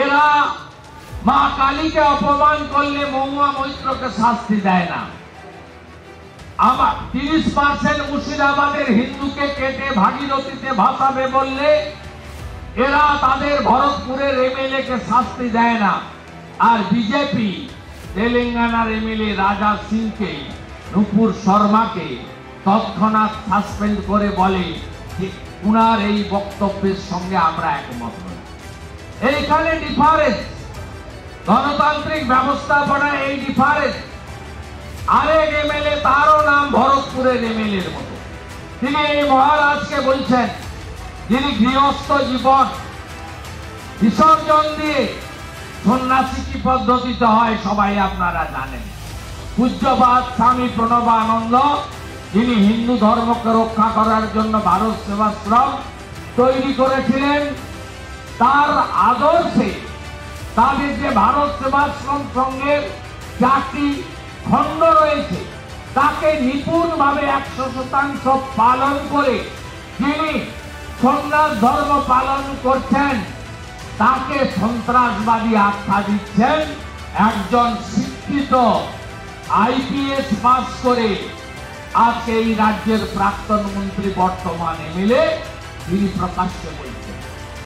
এরা মা কালীকে অপমান করলে মহুয়া মৈত্রকে শাস্তি দেয় না। আবার 30% মুর্শিদাবাদের হিন্দুকে কেটে ভাগীরথীতে ভাসাবে বললে এরা তাদের ভরতপুরের এমএলএ কে শাস্তি দেয় না। আর বিজেপি তেলেঙ্গানার এমএলএ রাজা সিংকে, নুপুর শর্মাকে তৎক্ষণাৎ সাসপেন্ড করে বলে যে উনার এই বক্তব্যের সঙ্গে আমরা একমত নই। এইখানে ডিফারেন্স, গণতান্ত্রিক ব্যবস্থাপনায় এই ডিফারেন্স। আরেক এমএলএ, তারও নাম ভরতপুরের এমএলএ এর মতো, তিনি এই মহারাজকে বলছেন, যিনি গৃহস্থ জীবন বিসর্জন দিয়ে সন্ন্যাসী কি পদ্ধতিতে হয় সবাই আপনারা জানেন। পূজ্যপাদ স্বামী প্রণবানন্দ, যিনি হিন্দু ধর্মকে রক্ষা করার জন্য ভারত সেবাশ্রম তৈরি করেছিলেন, তার আদর্শে তাদের যে ভারত সেবাশ্রম সংঘের 4টি খণ্ড রয়েছে তাকে নিপুণভাবে 100% পালন করে যিনি সন্ন্যাস ধর্ম পালন করছেন তাকে সন্ত্রাসবাদী আখ্যা দিচ্ছেন একজন শিক্ষিত আইপিএস পাস করে আজকে এই রাজ্যের প্রাক্তন মন্ত্রী বর্তমান এমএলএ, তিনি প্রকাশ্যে বলেছেন।